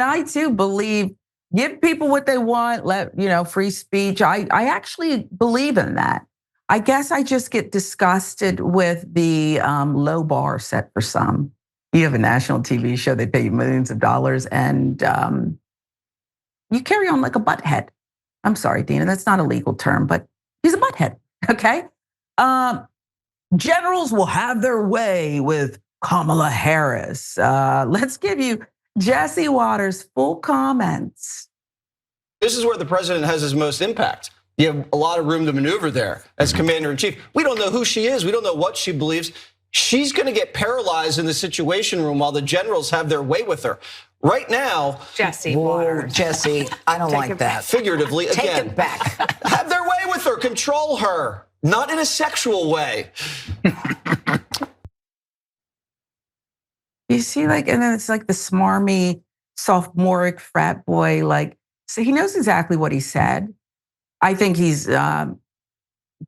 I too believe give people what they want, free speech. I actually believe in that. I guess I just get disgusted with the low bar set for some. You have a national TV show, they pay you millions of dollars, and you carry on like a butthead. I'm sorry, Dina, that's not a legal term, but he's a butthead, okay? Generals will have their way with Kamala Harris. Let's give you Jesse Waters' full comments. This is where the president has his most impact. You have a lot of room to maneuver there as commander in chief. We don't know who she is. We don't know what she believes. She's going to get paralyzed in the Situation Room while the generals have their way with her. Right now, Jesse Waters. Jesse, I don't like that. Figuratively, Take again, it back. have their way with her, control her, not in a sexual way. You see, and then it's like the smarmy, sophomoric frat boy, so he knows exactly what he said. I think he's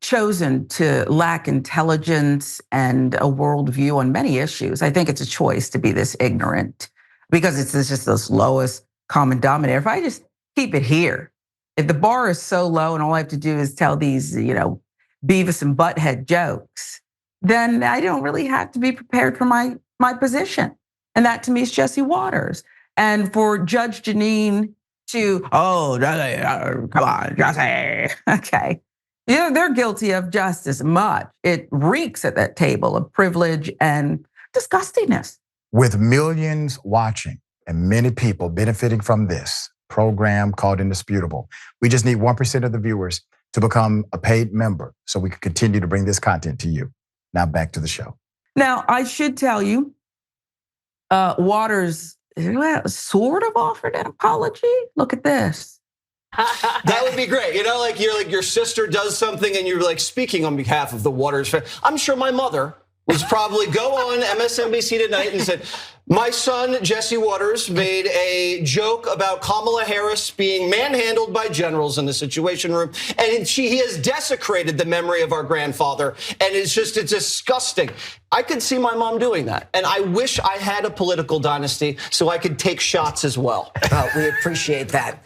chosen to lack intelligence and a worldview on many issues. I think it's a choice to be this ignorant because it's just this lowest common denominator. If I just keep it here, if the bar is so low and all I have to do is tell these, Beavis and Butthead jokes, then I don't really have to be prepared for my position. And that to me is Jesse Waters. And for Judge Jeanine to, come on, Jesse, okay. They're guilty of just as much. It reeks at that table of privilege and disgustingness. With millions watching and many people benefiting from this program called Indisputable, we just need 1% of the viewers to become a paid member so we can continue to bring this content to you. Now back to the show. Now, I should tell you, Waters sort of offered an apology. Look at this. That would be great. Your sister does something and you're speaking on behalf of the Waters family. I'm sure my mother was probably go on MSNBC tonight and said, my son, Jesse Waters, made a joke about Kamala Harris being manhandled by generals in the Situation Room. And he has desecrated the memory of our grandfather. And it's disgusting. I could see my mom doing that. And I wish I had a political dynasty so I could take shots as well. We appreciate that.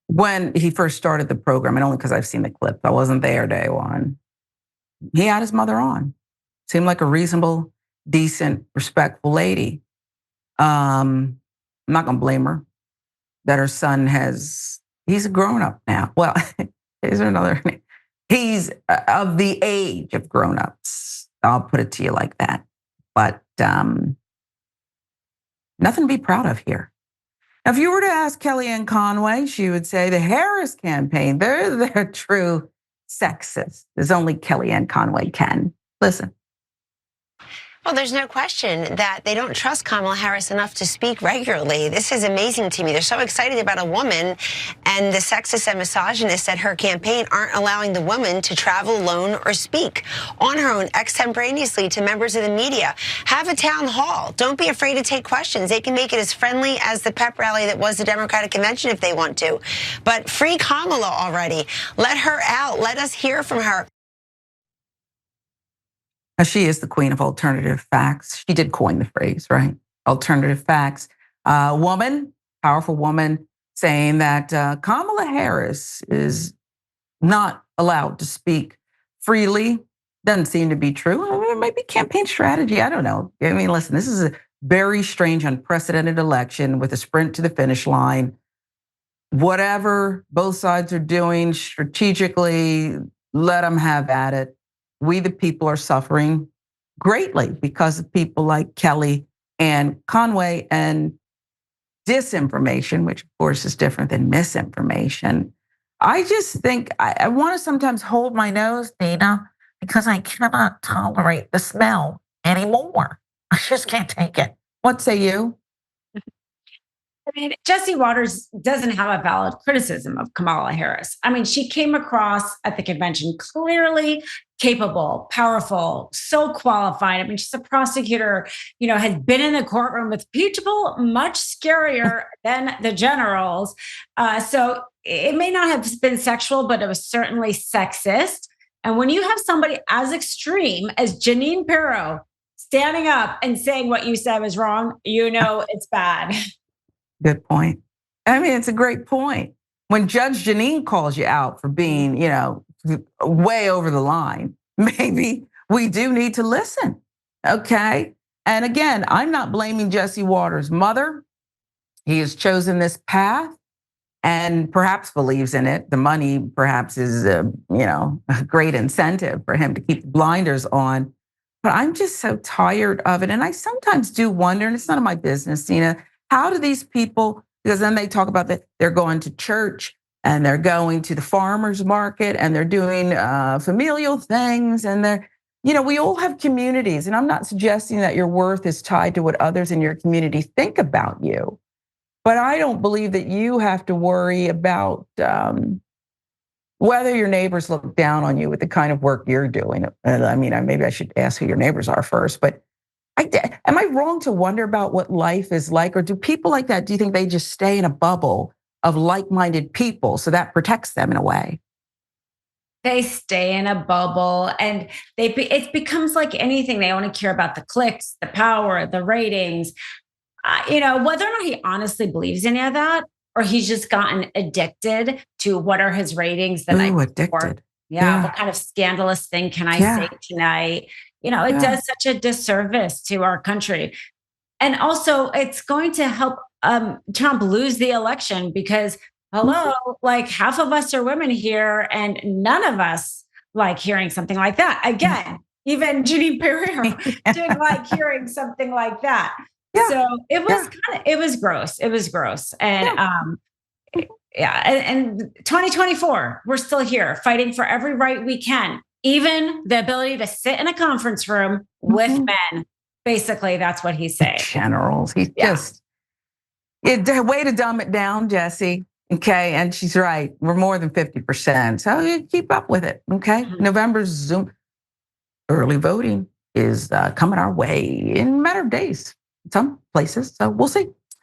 When he first started the program, and only because I've seen the clip, I wasn't there day one, he had his mother on. Seemed like a reasonable, decent, respectful lady. I'm not gonna blame her that her son he's a grown-up now. Well, here's another, he's of the age of grown-ups. I'll put it to you like that. But nothing to be proud of here. Now, if you were to ask Kellyanne Conway, she would say the Harris campaign, they're the true sexists, as only Kellyanne Conway can. Listen. Well, there's no question that they don't trust Kamala Harris enough to speak regularly. This is amazing to me. They're so excited about a woman, and the sexists and misogynists at her campaign aren't allowing the woman to travel alone or speak on her own extemporaneously to members of the media. Have a town hall. Don't be afraid to take questions. They can make it as friendly as the pep rally that was the Democratic convention if they want to. But free Kamala already. Let her out. Let us hear from her. Now, she is the queen of alternative facts. She did coin the phrase, right? Alternative facts. Woman, powerful woman, saying that Kamala Harris is not allowed to speak freely. Doesn't seem to be true. It might be campaign strategy. I don't know. I mean, listen, this is a very strange, unprecedented election with a sprint to the finish line. Whatever both sides are doing strategically, let them have at it. We, the people, are suffering greatly because of people like Kelly and Conway and disinformation, which of course is different than misinformation. I just think I want to sometimes hold my nose, Dina, because I cannot tolerate the smell anymore. I just can't take it. What say you? I mean, Jesse Waters doesn't have a valid criticism of Kamala Harris. I mean, she came across at the convention clearly capable, powerful, so qualified. I mean, she's a prosecutor, has been in the courtroom with people much scarier than the generals. So it may not have been sexual, but it was certainly sexist. And when you have somebody as extreme as Jeanine Pirro standing up and saying what you said was wrong, you know it's bad. Good point. I mean, it's a great point. When Judge Janine calls you out for being, way over the line, maybe we do need to listen. Okay. And again, I'm not blaming Jesse Waters' mother. He has chosen this path and perhaps believes in it. The money perhaps is, a great incentive for him to keep the blinders on. But I'm just so tired of it. And I sometimes do wonder, and it's none of my business, Tina, how do these people, because then they talk about that they're going to church and they're going to the farmer's market and they're doing familial things and they're, we all have communities, and I'm not suggesting that your worth is tied to what others in your community think about you. But I don't believe that you have to worry about whether your neighbors look down on you with the kind of work you're doing. I mean, maybe I should ask who your neighbors are first, but am I wrong to wonder about what life is like? Or do people like that, do you think they just stay in a bubble of like-minded people so that protects them in a way? They stay in a bubble and it becomes like anything. They only care about the clicks, the power, the ratings. Whether or not he honestly believes any of that, or he's just gotten addicted to what are his ratings the night before. Addicted. Yeah. What kind of scandalous thing can I say tonight? It does such a disservice to our country. And also it's going to help Trump lose the election because hello, like half of us are women here and none of us like hearing something like that. Again, even Jeanine Pirro didn't like hearing something like that. Yeah. So it was gross. It was gross. And and 2024, we're still here fighting for every right we can, even the ability to sit in a conference room with men. Basically, that's what he's saying. Generals. He's just a way to dumb it down, Jesse. Okay. And she's right. We're more than 50%. So you keep up with it. Okay. November's Zoom early voting is coming our way in a matter of days. Some places. So we'll see.